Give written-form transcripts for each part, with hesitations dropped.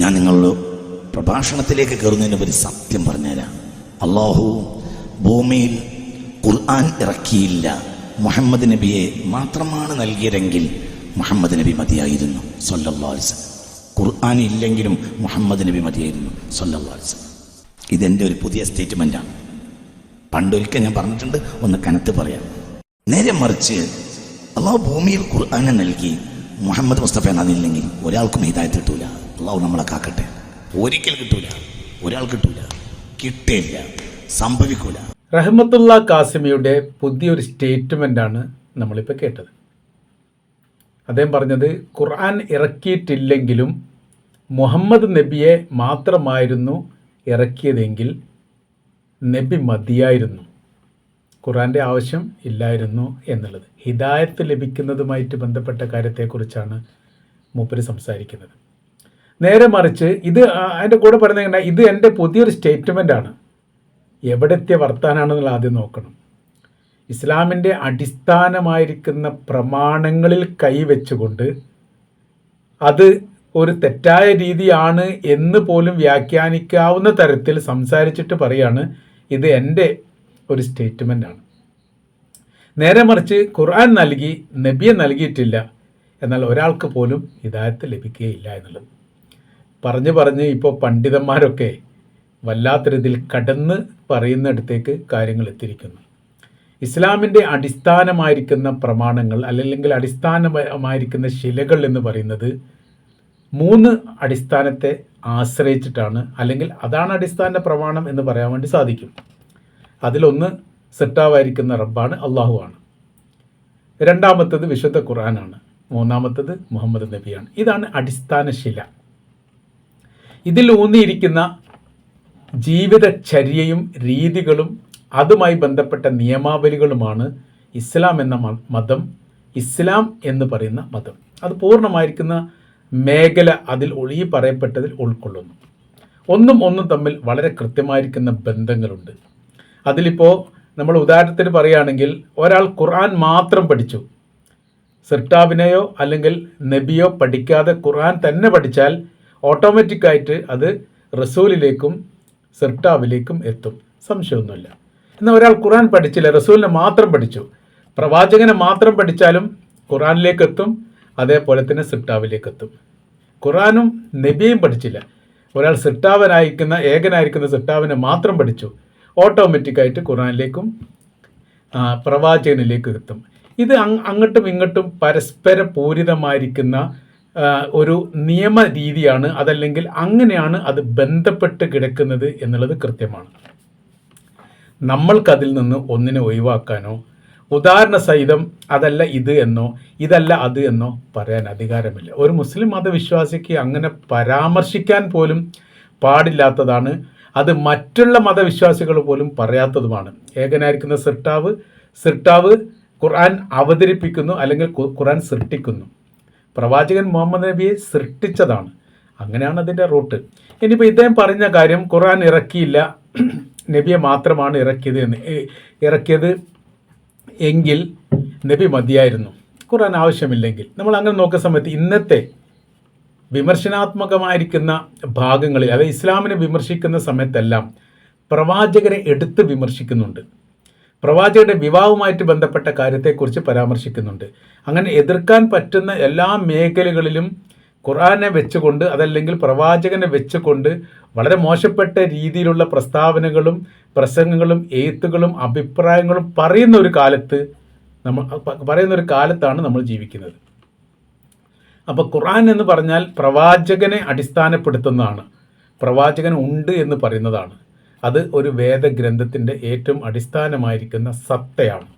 ഞാൻ നിങ്ങളുടെ പ്രഭാഷണത്തിലേക്ക് കയറുന്നതിന് ഒരു സത്യം പറഞ്ഞുതരാം. അള്ളാഹു ഭൂമിയിൽ ഖുർആൻ ഇറക്കിയില്ല, മുഹമ്മദ് നബിയെ മാത്രമാണ് നൽകിയതെങ്കിൽ മുഹമ്മദ് നബി മതിയായിരുന്നു സ്വല്ലല്ലാഹു അലൈഹി വസല്ലം. ഖുർആൻ ഇല്ലെങ്കിലും മുഹമ്മദ് നബി മതിയായിരുന്നു സ്വല്ലല്ലാഹു അലൈഹി വസല്ലം. ഇതെൻ്റെ ഒരു പുതിയ സ്റ്റേറ്റ്മെൻറ്റാണ്. പണ്ടൊരിക്കൽ ഞാൻ പറഞ്ഞിട്ടുണ്ട്, ഒന്ന് കനത്ത് പറയാം. നേരെ മറിച്ച് അള്ളാഹു ഭൂമിയിൽ ഖുർആനെ നൽകി, മുഹമ്മദ് മുസ്തഫ അതില്ലെങ്കിൽ ഒരാൾക്കും ഹിദായത്ത് കിട്ടൂല. അള്ളാഹു നമ്മളെ കാക്കട്ടെ. ഒരിക്കൽ കിട്ടൂല, ഒരാൾ കിട്ടൂല, കിട്ടില്ല, സംഭവിക്കൂല. റഹ്മത്തുള്ള കാസിമിയുടെ പുതിയൊരു സ്റ്റേറ്റ്മെൻ്റാണ് നമ്മളിപ്പോൾ കേട്ടത്. അദ്ദേഹം പറഞ്ഞത് ഖുർആൻ ഇറക്കിയിട്ടില്ലെങ്കിലും മുഹമ്മദ് നബിയെ മാത്രമായിരുന്നു ഇറക്കിയതെങ്കിൽ നബി മതിയായിരുന്നു, ഖുർആൻ്റെ ആവശ്യം ഇല്ലായിരുന്നു എന്നുള്ളത്. ഹിദായത്ത് ലഭിക്കുന്നതുമായിട്ട് ബന്ധപ്പെട്ട കാര്യത്തെക്കുറിച്ചാണ് മൂപ്പര് സംസാരിക്കുന്നത്. നേരെ മറിച്ച് ഇത് അതിൻ്റെ കൂടെ പറയുന്നത് ഇത് എൻ്റെ പുതിയൊരു സ്റ്റേറ്റ്മെൻറ്റാണ്. എവിടെത്തിയ വർത്താനാണെന്നുള്ള ആദ്യം നോക്കണം. ഇസ്ലാമിൻ്റെ അടിസ്ഥാനമായിരിക്കുന്ന പ്രമാണങ്ങളിൽ കൈവച്ചുകൊണ്ട് അത് ഒരു തെറ്റായ രീതിയാണ് എന്ന് പോലും വ്യാഖ്യാനിക്കാവുന്ന തരത്തിൽ സംസാരിച്ചിട്ട് പറയാണ് ഇത് എൻ്റെ ഒരു സ്റ്റേറ്റ്മെൻറ്റാണ്. നേരെ മറിച്ച് ഖുർആൻ നൽകി, നബിയെ നൽകിയിട്ടില്ല, എന്നാൽ ഒരാൾക്ക് പോലും ഹിദായത്ത് ലഭിക്കുകയില്ല എന്നുള്ളത് പറഞ്ഞ് ഇപ്പോൾ പണ്ഡിതന്മാരൊക്കെ വല്ലാത്ത രീതിയിൽ കടന്ന് പറയുന്നിടത്തേക്ക് കാര്യങ്ങൾ എത്തിയിരിക്കുന്നു. ഇസ്ലാമിൻ്റെ അടിസ്ഥാനമായിരിക്കുന്ന പ്രമാണങ്ങൾ അല്ലെങ്കിൽ അടിസ്ഥാനമായിരിക്കുന്ന ശിലകൾ എന്ന് പറയുന്നത് 3 അടിസ്ഥാനത്തെ ആശ്രയിച്ചിട്ടാണ്, അല്ലെങ്കിൽ അതാണ് അടിസ്ഥാന പ്രമാണം എന്ന് പറയാൻ വേണ്ടി സാധിക്കും. അതിലൊന്ന് സിട്ടാവായിരിക്കുന്ന റബ്ബാണ്, അള്ളാഹുവാണ്. രണ്ടാമത്തത് വിശുദ്ധ ഖുർആനാണ്. മൂന്നാമത്തത് മുഹമ്മദ് നബിയാണ്. ഇതാണ് അടിസ്ഥാന ശില. ഇതിൽ ഊന്നിയിരിക്കുന്ന ജീവിതചര്യയും രീതികളും അതുമായി ബന്ധപ്പെട്ട നിയമാവലികളുമാണ് ഇസ്ലാം എന്ന മതം, ഇസ്ലാം എന്ന് പറയുന്ന മതം. അത് പൂർണ്ണമായിരിക്കുന്ന മേഖല അതിൽ ഈ പറയപ്പെട്ടതിൽ ഉൾക്കൊള്ളുന്നു. ഒന്നും തമ്മിൽ വളരെ കൃത്യമായിരിക്കുന്ന ബന്ധങ്ങളുണ്ട്. അതിലിപ്പോൾ നമ്മൾ ഉദാഹരണത്തിന് പറയുകയാണെങ്കിൽ, ഒരാൾ ഖുർആൻ മാത്രം പഠിച്ചു, സിർട്ടാബിനെയോ അല്ലെങ്കിൽ നബിയോ പഠിക്കാതെ ഖുർആൻ തന്നെ പഠിച്ചാൽ ഓട്ടോമാറ്റിക്കായിട്ട് അത് റസൂലിലേക്കും സിർട്ടാബിലേക്കും എത്തും, സംശയമൊന്നുമില്ല. എന്നാൽ ഒരാൾ ഖുർആൻ പഠിച്ചില്ല, റസൂലിനെ മാത്രം പഠിച്ചു, പ്രവാചകനെ മാത്രം പഠിച്ചാലും ഖുർആനിലേക്ക് എത്തും, അതേപോലെ തന്നെ സിർട്ടാവിലേക്ക് എത്തും. ഖുർആനും നബിയും പഠിച്ചില്ല, ഒരാൾ ഏകനായിരിക്കുന്ന സിർട്ടാവിനെ മാത്രം പഠിച്ചു, ഓട്ടോമാറ്റിക്കായിട്ട് ഖുർആനിലേക്കും പ്രവാചകനിലേക്കും എത്തും. ഇത് അങ്ങോട്ടും ഇങ്ങോട്ടും പരസ്പര പൂരിതമായിരിക്കുന്ന ഒരു നിയമ രീതിയാണ്, അതല്ലെങ്കിൽ അങ്ങനെയാണ് അത് ബന്ധപ്പെട്ട് കിടക്കുന്നത് എന്നുള്ളത് കൃത്യമാണ്. നമ്മൾക്കതിൽ നിന്ന് ഒന്നിനെ ഒഴിവാക്കാനോ ഉദാഹരണ സഹിതം അതല്ല ഇത് എന്നോ ഇതല്ല അത് എന്നോ പറയാൻ അധികാരമില്ല. ഒരു മുസ്ലിം മതവിശ്വാസിക്ക് അങ്ങനെ പരാമർശിക്കാൻ പോലും പാടില്ലാത്തതാണ്. അത് മറ്റുള്ള മതവിശ്വാസികൾ പോലും പറയാത്തതുമാണ്. ഏകനായിരിക്കുന്ന സിർട്ടാവ് ഖുർആൻ അവതരിപ്പിക്കുന്നു, അല്ലെങ്കിൽ ഖുർആൻ സൃഷ്ടിക്കുന്നു. പ്രവാചകൻ മുഹമ്മദ് നബിയെ സൃഷ്ടിച്ചതാണ്. അങ്ങനെയാണ് അതിൻ്റെ റൂട്ട്. ഇനിയിപ്പോൾ ഇദ്ദേഹം പറഞ്ഞ കാര്യം ഖുർആൻ ഇറക്കിയില്ല, നബിയെ മാത്രമാണ് ഇറക്കിയത് എങ്കിൽ നബി മതിയായിരുന്നു, ഖുർആൻ ആവശ്യമില്ലെങ്കിൽ. നമ്മൾ അങ്ങനെ നോക്കുന്ന സമയത്ത് ഇന്നത്തെ വിമർശനാത്മകമായിരിക്കുന്ന ഭാഗങ്ങളിൽ, അതായത് ഇസ്ലാമിനെ വിമർശിക്കുന്ന സമയത്തെല്ലാം പ്രവാചകരെ എടുത്ത് വിമർശിക്കുന്നുണ്ട്, പ്രവാചകരുടെ വിവാഹവുമായിട്ട് ബന്ധപ്പെട്ട കാര്യത്തെക്കുറിച്ച് പരാമർശിക്കുന്നുണ്ട്. അങ്ങനെ എതിർക്കാൻ പറ്റുന്ന എല്ലാ മേഖലകളിലും ഖുർആനെ വെച്ചുകൊണ്ട്, അതല്ലെങ്കിൽ പ്രവാചകനെ വെച്ചുകൊണ്ട് വളരെ മോശപ്പെട്ട രീതിയിലുള്ള പ്രസ്താവനകളും പ്രസംഗങ്ങളും എഴുത്തുകളും അഭിപ്രായങ്ങളും പറയുന്ന ഒരു കാലത്താണ് നമ്മൾ ജീവിക്കുന്നത്. അപ്പോൾ ഖുർആൻ എന്ന് പറഞ്ഞാൽ പ്രവാചകനെ അടിസ്ഥാനപ്പെടുത്തുന്നതാണ്, പ്രവാചകൻ ഉണ്ട് എന്ന് പറയുന്നതാണ്. അത് ഒരു വേദഗ്രന്ഥത്തിൻ്റെ ഏറ്റവും അടിസ്ഥാനമായിരിക്കുന്ന സത്തയാണ്.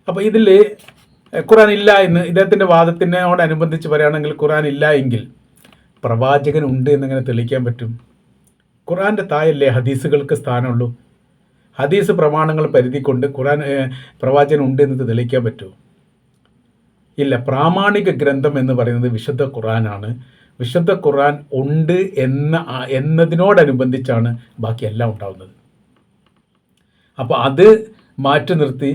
അപ്പോൾ ഇതിൽ ഖുർആൻ ഇല്ല എന്ന് ഇദ്ദേഹത്തിൻ്റെ വാദത്തിനോടനുബന്ധിച്ച് പറയുകയാണെങ്കിൽ, ഖുർആൻ ഇല്ല എങ്കിൽ പ്രവാചകൻ ഉണ്ട് എന്നെങ്ങനെ തെളിയിക്കാൻ പറ്റും? ഖുർആൻ്റെ താഴല്ലേ ഹദീസുകൾക്ക് സ്ഥാനമുള്ളൂ. ഹദീസ് പ്രമാണങ്ങൾ പരിധിക്കൊണ്ട് പ്രവാചകൻ ഉണ്ട് എന്ന് തെളിയിക്കാൻ പറ്റുമോ? ഇല്ല. പ്രാമാണിക ഗ്രന്ഥം എന്ന് പറയുന്നത് വിശുദ്ധ ഖുർആനാണ്. വിശുദ്ധ ഖുർആൻ ഉണ്ട് എന്നതിനോടനുബന്ധിച്ചാണ് ബാക്കിയെല്ലാം ഉണ്ടാവുന്നത്. അപ്പോൾ അത് മാറ്റി നിർത്തി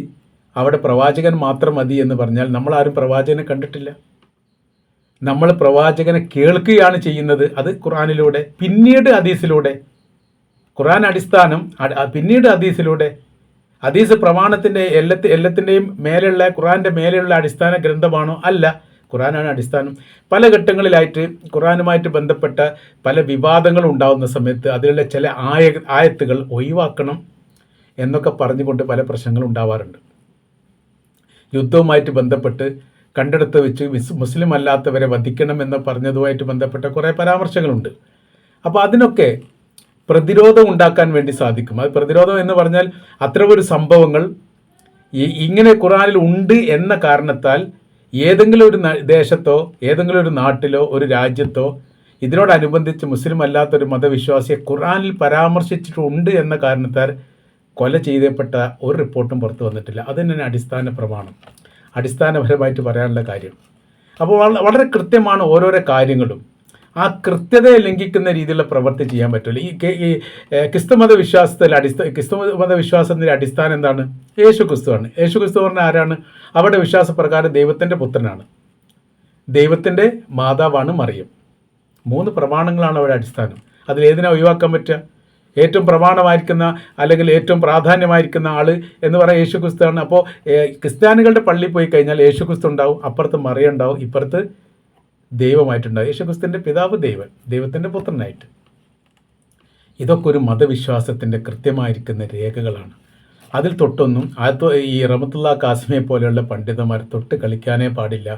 അവിടെ പ്രവാചകൻ മാത്രം മതി എന്ന് പറഞ്ഞാൽ നമ്മളാരും പ്രവാചകനെ കണ്ടിട്ടില്ല. നമ്മൾ പ്രവാചകനെ കേൾക്കുകയാണ് ചെയ്യുന്നത്, അത് ഖുർആനിലൂടെ, പിന്നീട് ഹദീസിലൂടെ. ഖുർആൻ അടിസ്ഥാനം, പിന്നീട് ഹദീസിലൂടെ. ഹദീസ് പ്രമാണത്തിൻ്റെ എല്ലാത്തിൻ്റെയും മേലുള്ള, ഖുർആൻ്റെ മേലെയുള്ള അടിസ്ഥാന ഗ്രന്ഥമാണോ? അല്ല, ഖുർആനാണ് അടിസ്ഥാനം. പല ഘട്ടങ്ങളിലായിട്ട് ഖുർആനുമായിട്ട് ബന്ധപ്പെട്ട പല വിവാദങ്ങളും ഉണ്ടാകുന്ന സമയത്ത് അതിലുള്ള ചില ആയത്തുകൾ ഒഴിവാക്കണം എന്നൊക്കെ പറഞ്ഞുകൊണ്ട് പല പ്രശ്നങ്ങളും ഉണ്ടാവാറുണ്ട്. യുദ്ധവുമായിട്ട് ബന്ധപ്പെട്ട് കണ്ടെടുത്ത് വെച്ച് മുസ്ലിം അല്ലാത്തവരെ വധിക്കണം എന്ന് പറഞ്ഞതുമായിട്ട് ബന്ധപ്പെട്ട കുറേ പരാമർശങ്ങളുണ്ട്. അപ്പോൾ അതിനൊക്കെ പ്രതിരോധം ഉണ്ടാക്കാൻ വേണ്ടി സാധിക്കും. അത് പ്രതിരോധം എന്ന് പറഞ്ഞാൽ അത്തരമൊരു സംഭവങ്ങൾ ഇങ്ങനെ ഖുർആനിൽ ഉണ്ട് എന്ന കാരണത്താൽ ഏതെങ്കിലും ഒരു ദേശത്തോ ഏതെങ്കിലും ഒരു നാട്ടിലോ ഒരു രാജ്യത്തോ ഇതിനോടനുബന്ധിച്ച് മുസ്ലിം അല്ലാത്തൊരു മതവിശ്വാസിയെ ഖുർആനിൽ പരാമർശിച്ചിട്ടുണ്ട് എന്ന കാരണത്താൽ കൊല ചെയ്യപ്പെട്ട ഒരു റിപ്പോർട്ടും പുറത്തു വന്നിട്ടില്ല. അത് തന്നെയാണ് അടിസ്ഥാന പ്രമാണം, അടിസ്ഥാനപരമായിട്ട് പറയാനുള്ള കാര്യം. അപ്പോൾ വളരെ കൃത്യമാണ് ഓരോരോ കാര്യങ്ങളും. ആ കൃത്യതയെ ലംഘിക്കുന്ന രീതിയിലുള്ള പ്രവൃത്തി ചെയ്യാൻ പറ്റില്ല. ഈ ക്രിസ്തുമത വിശ്വാസത്തിൻ്റെ അടിസ്ഥാനം എന്താണ്? യേശു ക്രിസ്തുവാണ്. യേശു ക്രിസ്തു പറഞ്ഞ ആരാണ്? അവരുടെ വിശ്വാസപ്രകാരം ദൈവത്തിൻ്റെ പുത്രനാണ്, ദൈവത്തിൻ്റെ മാതാവാണ് മറിയം. 3 പ്രമാണങ്ങളാണ് അവരുടെ അടിസ്ഥാനം. അതിലേതിനെ ഒഴിവാക്കാൻ പറ്റുക? ഏറ്റവും പ്രമാണമായിരിക്കുന്ന അല്ലെങ്കിൽ ഏറ്റവും പ്രാധാന്യമായിരിക്കുന്ന ആൾ എന്ന് പറയാൻ യേശു ക്രിസ്തുവാണ്. അപ്പോൾ ക്രിസ്ത്യാനികളുടെ പള്ളിയിൽ പോയി കഴിഞ്ഞാൽ യേശു ക്രിസ്തു ഉണ്ടാവും, അപ്പുറത്ത് മറിയം ഉണ്ടാവും, ഇപ്പുറത്ത് ദൈവമായിട്ടുണ്ടാവും. യേശു ക്രിസ്തുവിൻ്റെ പിതാവ് ദൈവത്തിൻ്റെ പുത്രനായിട്ട്. ഇതൊക്കെ ഒരു മതവിശ്വാസത്തിൻ്റെ കൃത്യമായിരിക്കുന്ന രേഖകളാണ്. അതിൽ തൊട്ടൊന്നും ഈ റഹ്മത്തുള്ളാ കാസിമിയെ പോലെയുള്ള പണ്ഡിതന്മാർ തൊട്ട് കളിക്കാനേ പാടില്ല.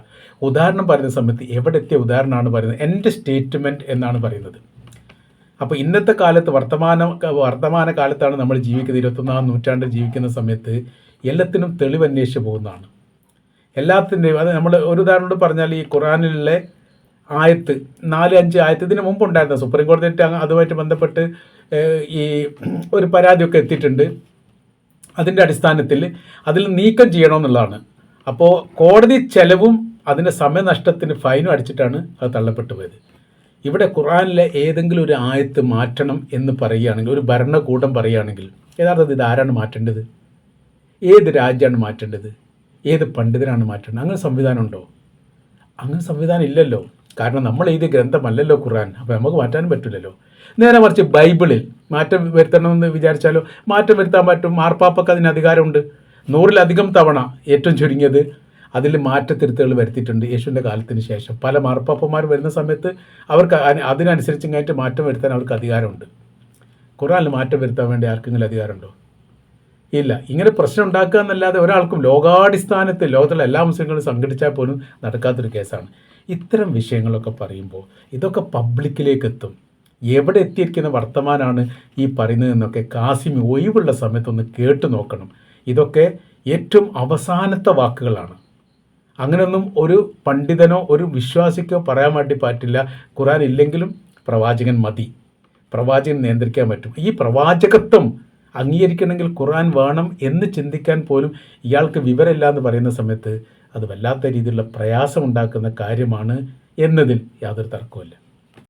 ഉദാഹരണം പറയുന്ന സമയത്ത് എവിടെ എത്തിയ ഉദാഹരണമാണ് പറയുന്നത്? എൻ്റെ സ്റ്റേറ്റ്മെൻറ്റ് എന്നാണ് പറയുന്നത്. അപ്പോൾ ഇന്നത്തെ കാലത്ത് വർത്തമാന കാലത്താണ് നമ്മൾ ജീവിക്കുന്നത്. 21-ാം നൂറ്റാണ്ടിൽ ജീവിക്കുന്ന സമയത്ത് എല്ലാത്തിനും തെളിവന്വേഷിച്ച് പോകുന്നതാണ്. എല്ലാത്തിൻ്റെയും അത് നമ്മൾ ഒരു ഉദാഹരണം പറഞ്ഞാൽ ഈ ഖുർആനിലെ ആയത്ത് 4-5 ആയത്ത് ഇതിന് മുമ്പ് ഉണ്ടായിരുന്ന സുപ്രീം കോടതിയിട്ട് അതുമായിട്ട് ബന്ധപ്പെട്ട് ഈ ഒരു പരാതിയൊക്കെ എത്തിയിട്ടുണ്ട്. അതിൻ്റെ അടിസ്ഥാനത്തിൽ അതിൽ നീക്കം ചെയ്യണമെന്നുള്ളതാണ്. അപ്പോൾ കോടതി ചെലവും അതിൻ്റെ സമയനഷ്ടത്തിന് ഫൈനും അടിച്ചിട്ടാണ് അത് തള്ളപ്പെട്ടു പോയത്. ഇവിടെ ഖുർആനിലെ ഏതെങ്കിലും ഒരു ആയത്ത് മാറ്റണം എന്ന് പറയുകയാണെങ്കിൽ, ഒരു ഭരണകൂടം പറയുകയാണെങ്കിൽ, യഥാർത്ഥത്തിൽ ഇത് ആരാണ് മാറ്റേണ്ടത്? ഏത് രാജ്യമാണ് മാറ്റേണ്ടത്? ഏത് പണ്ഡിതനാണ് മാറ്റേണ്ടത്? അങ്ങനെ സംവിധാനം ഉണ്ടോ? അങ്ങനെ സംവിധാനം ഇല്ലല്ലോ. കാരണം നമ്മൾ എഴുതിയ ഗ്രന്ഥമല്ലല്ലോ ഖുർആൻ. അപ്പോൾ നമുക്ക് മാറ്റാനും പറ്റില്ലല്ലോ. നേരെ മറിച്ച് ബൈബിളിൽ മാറ്റം വരുത്തണമെന്ന് വിചാരിച്ചാലോ മാറ്റം വരുത്താൻ പറ്റും. മാർപ്പാപ്പക്ക് അതിന് അധികാരമുണ്ട്. 100-ലധികം തവണ ഏറ്റവും ചുരുങ്ങിയത് അതിൽ മാറ്റത്തിരുത്തുകൾ വരുത്തിയിട്ടുണ്ട്. യേശുവിൻ്റെ കാലത്തിന് ശേഷം പല മാർപ്പാപ്പന്മാർ വരുന്ന സമയത്ത് അവർക്ക് അതിനനുസരിച്ച് ഇങ്ങോട്ട് മാറ്റം വരുത്താൻ അവർക്ക് അധികാരമുണ്ട്. ഖുർആനിൽ മാറ്റം വരുത്താൻ വേണ്ടി ആർക്കെങ്കിലും അധികാരമുണ്ടോ? ഇല്ല. ഇങ്ങനെ പ്രശ്നം ഉണ്ടാക്കുക എന്നല്ലാതെ ഒരാൾക്കും ലോകാടിസ്ഥാനത്തിൽ ലോകത്തിലെ എല്ലാ മുസ്ലിങ്ങളും സംഘടിച്ചാൽ പോലും നടക്കാത്തൊരു കേസാണ്. ഇത്തരം വിഷയങ്ങളൊക്കെ പറയുമ്പോൾ ഇതൊക്കെ പബ്ലിക്കിലേക്ക് എത്തും. എവിടെ എത്തിയിരിക്കുന്ന വർത്തമാനമാണ് ഈ പറയുന്നതെന്നൊക്കെ കാസിമി ഒഴിവുള്ള സമയത്തൊന്ന് കേട്ടു നോക്കണം. ഇതൊക്കെ ഏറ്റവും അവസാനത്തെ വാക്കുകളാണ്. അങ്ങനെയൊന്നും ഒരു പണ്ഡിതനോ ഒരു വിശ്വാസിക്കോ പറയാൻ വേണ്ടി പറ്റില്ല. ഖുർആൻ ഇല്ലെങ്കിലും പ്രവാചകൻ മതി, പ്രവാചകൻ നിയന്ത്രിക്കാൻ പറ്റും. ഈ പ്രവാചകത്വം അംഗീകരിക്കണമെങ്കിൽ ഖുർആൻ വേണം എന്ന് ചിന്തിക്കാൻ പോലും ഇയാൾക്ക് വിവരമില്ല എന്ന് പറയുന്ന സമയത്ത് അത് വല്ലാത്ത രീതിയിലുള്ള പ്രയാസമുണ്ടാക്കുന്ന കാര്യമാണ് എന്നതിൽ യാതൊരു തർക്കവുമില്ല.